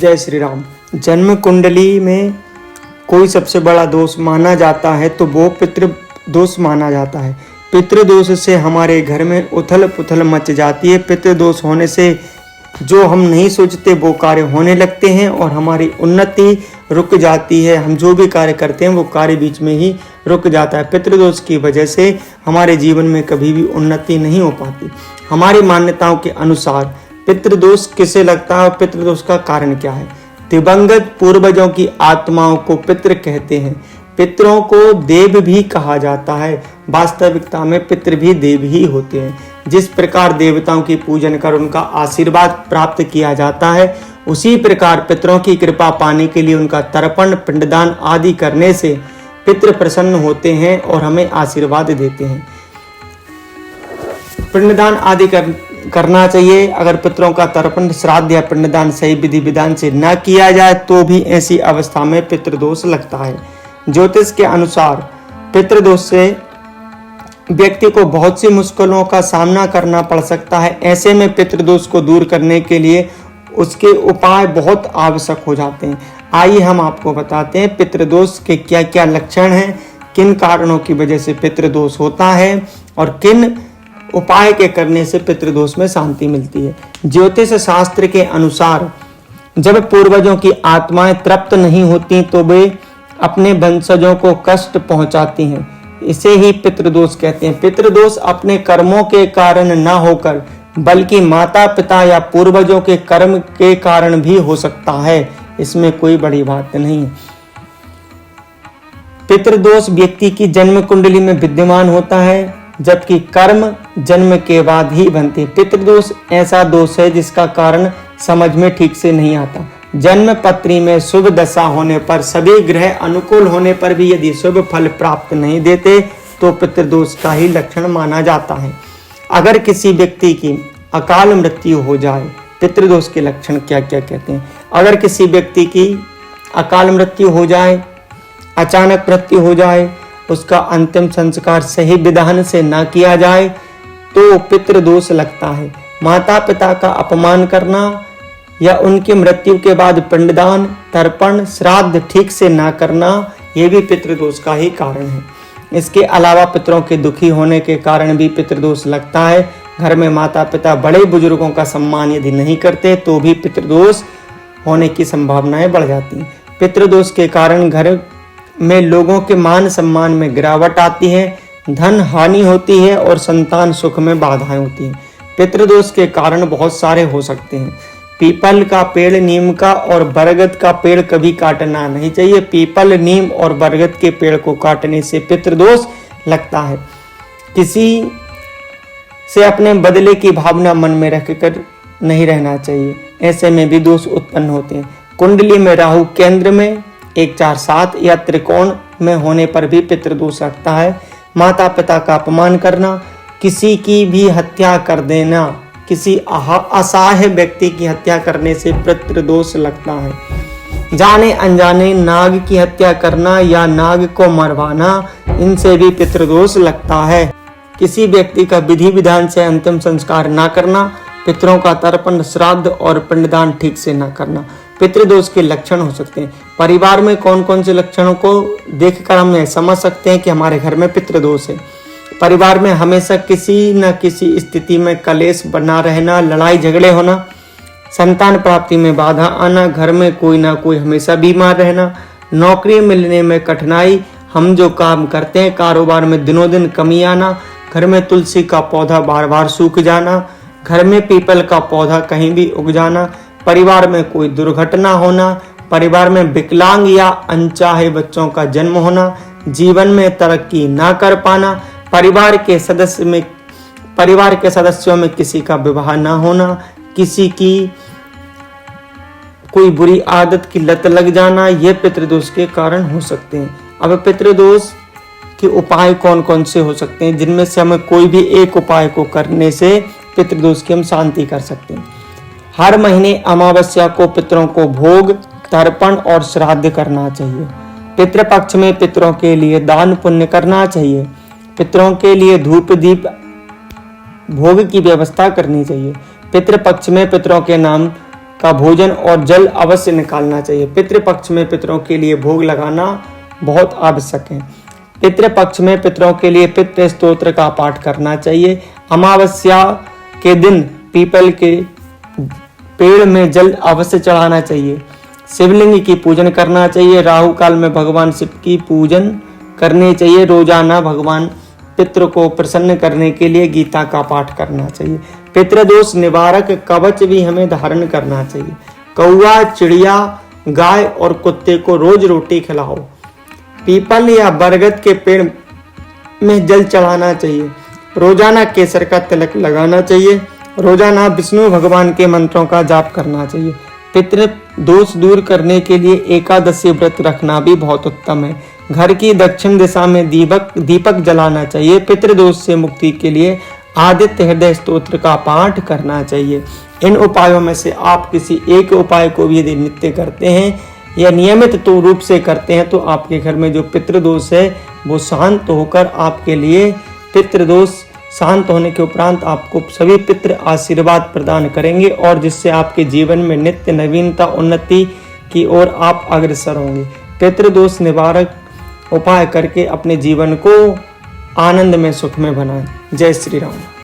जय श्री राम। जन्म कुंडली में कोई सबसे बड़ा दोष माना जाता है तो वो पितृ दोष माना जाता है। पितृ दोष से हमारे घर में उथल पुथल मच जाती है। पितृ दोष होने से जो हम नहीं सोचते वो कार्य होने लगते हैं और हमारी उन्नति रुक जाती है। हम जो भी कार्य करते हैं वो कार्य बीच में ही रुक जाता है। पितृदोष की वजह से हमारे जीवन में कभी भी उन्नति नहीं हो पाती। हमारी मान्यताओं के अनुसार पितृदोष किसे लगता है और पितृदोष का कारण क्या है? दिवंगत पूर्वजों की आत्माओं को पितृ कहते हैं। पितरों को देव भी कहा जाता है। वास्तविकता में पितृ भी देव ही होते हैं। जिस प्रकार देवताओं की पूजन कर उनका आशीर्वाद प्राप्त किया जाता है, उसी प्रकार पितरों की कृपा पाने के लिए उनका तर्पण, पिंडदान आदि करने से पितृ प्रसन्न होते हैं और हमें आशीर्वाद देते हैं। पिंडदान आदि करना चाहिए। अगर पितरों का तर्पण, श्राद्ध या पिंडदान सही विधि विधान से न किया जाए तो भी ऐसी अवस्था में पितृदोष लगता है। ज्योतिष के अनुसार पितृदोष से व्यक्ति को बहुत सी मुश्किलों का सामना करना पड़ सकता है। ऐसे में पितृदोष को दूर करने के लिए उसके उपाय बहुत आवश्यक हो जाते हैं। आइए हम आपको बताते हैं पितृदोष के क्या क्या लक्षण हैं, किन कारणों की वजह से पितृदोष होता है और किन उपाय के करने से पितृदोष में शांति मिलती है। ज्योतिष शास्त्र के अनुसार जब पूर्वजों की आत्माएं तृप्त नहीं होती तो वे अपने वंशजों को कष्ट पहुंचाती हैं। इसे ही पितृदोष कहते हैं। पितृदोष अपने कर्मों के कारण न होकर बल्कि माता पिता या पूर्वजों के कर्म के कारण भी हो सकता है। इसमें कोई बड़ी बात नहीं है। पितृदोष व्यक्ति की जन्म कुंडली में विद्यमान होता है, जबकि कर्म जन्म के बाद ही बनते। पितृदोष ऐसा दोष है जिसका कारण समझ में ठीक से नहीं आता। जन्म पत्री में शुभ दशा होने पर, सभी ग्रह अनुकूल होने पर भी यदि शुभ फल प्राप्त नहीं देते तो पितृदोष का ही लक्षण माना जाता है। अगर किसी व्यक्ति की अकाल मृत्यु हो जाए, पितृदोष के लक्षण क्या क्या कहते हैं? अगर किसी व्यक्ति की अकाल मृत्यु हो जाए, अचानक मृत्यु हो जाए, उसका अंतिम संस्कार सही विधान से ना किया जाए तो पितृदोष लगता है। माता पिता का अपमान करना या उनकी मृत्यु के बाद पिंडदान, तर्पण, श्राद्ध ठीक से ना करना, यह भी पितृदोष का ही कारण है। इसके अलावा पितरों के दुखी होने के कारण भी पितृदोष लगता है। घर में माता पिता बड़े बुजुर्गों का सम्मान यदि नहीं करते तो भी पितृदोष होने की संभावनाएं बढ़ जाती हैं। पितृदोष के कारण घर में लोगों के मान सम्मान में गिरावट आती है, धन हानि होती है और संतान सुख में बाधाएं होती हैं। पितृदोष के कारण बहुत सारे हो सकते हैं। पीपल का पेड़, नीम का और बरगद का पेड़ कभी काटना नहीं चाहिए। पीपल, नीम और बरगद के पेड़ को काटने से पितृदोष लगता है। किसी से अपने बदले की भावना मन में रखकर नहीं रहना चाहिए, ऐसे में भी दोष उत्पन्न होते हैं। कुंडली में राहु केंद्र में 1, 4, 7 या त्रिकोण में होने पर भी पितृदोष लगता है। माता पिता का अपमान करना, किसी की भी हत्या कर देना, किसी असहाय व्यक्ति की हत्या करने से पितृदोष लगता है। जाने अनजाने नाग की हत्या करना या नाग को मरवाना, इनसे भी पितृदोष लगता है। किसी व्यक्ति का विधि विधान से अंतिम संस्कार ना करना, पितरों का तर्पण, श्राद्ध और पिंडदान ठीक से ना करना, पितृदोष के लक्षण हो सकते हैं। परिवार में कौन कौन से लक्षणों को देखकर हम समझ सकते हैं कि हमारे घर में पितृदोष है? परिवार में हमेशा किसी न किसी स्थिति में कलेश बना रहना, लड़ाई झगड़े होना, संतान प्राप्ति में बाधा आना, घर में कोई ना कोई हमेशा बीमार रहना, नौकरी मिलने में कठिनाई, हम जो काम करते हैं कारोबार में दिनों दिन कमी आना, घर में तुलसी का पौधा बार बार सूख जाना, घर में पीपल का पौधा कहीं भी उग जाना, परिवार में कोई दुर्घटना होना, परिवार में विकलांग या अनचाहे बच्चों का जन्म होना, जीवन में तरक्की ना कर पाना, परिवार के सदस्यों में किसी का विवाह ना होना, किसी की कोई बुरी आदत की लत लग जाना, ये पितृदोष के कारण हो सकते हैं। अब पितृदोष के उपाय कौन कौन से हो सकते हैं, जिनमें से हमें कोई भी एक उपाय को करने से पितृदोष की हम शांति कर सकते हैं। हर महीने अमावस्या को पितरों को भोग, तर्पण और श्राद्ध करना चाहिए। पितृपक्ष में पितरों के लिए दान पुण्य करना चाहिए। पितरों के लिए धूप दीप भोग की व्यवस्था करनी चाहिए। पितृपक्ष में पितरों के नाम का भोजन और जल अवश्य निकालना चाहिए। पितृपक्ष में पितरों के लिए भोग लगाना बहुत आवश्यक है। पितृपक्ष में पितरों के लिए पितृ स्तोत्र का पाठ करना चाहिए। अमावस्या के दिन पीपल के पेड़ में जल अवश्य चढ़ाना चाहिए। शिवलिंग की पूजन करना चाहिए। राहु काल में भगवान शिव की पूजन करनी चाहिए। रोजाना भगवान पितृ को प्रसन्न करने के लिए गीता का पाठ करना चाहिए। पितृदोष निवारक कवच भी हमें धारण करना चाहिए। कौआ, चिड़िया, गाय और कुत्ते को रोज रोटी खिलाओ। पीपल या बरगद के पेड़ में जल चढ़ाना चाहिए। रोजाना केसर का तिलक लगाना चाहिए। रोजाना विष्णु भगवान के मंत्रों का जाप करना चाहिए। पितृ दोष दूर करने के लिए एकादशी व्रत रखना भी बहुत उत्तम है। घर की दक्षिण दिशा में दीपक जलाना चाहिए। पितृदोष से मुक्ति के लिए आदित्य हृदय स्तोत्र का पाठ करना चाहिए। इन उपायों में से आप किसी एक उपाय को भी यदि नित्य करते हैं या नियमित रूप से करते हैं तो आपके घर में जो पितृदोष है वो शांत होकर आपके लिए पितृदोष शांत होने के उपरांत आपको सभी पितृ आशीर्वाद प्रदान करेंगे और जिससे आपके जीवन में नित्य नवीनता उन्नति की ओर आप अग्रसर होंगे। पितृदोष निवारक उपाय करके अपने जीवन को आनंद में सुख में बनाएं। जय श्री राम।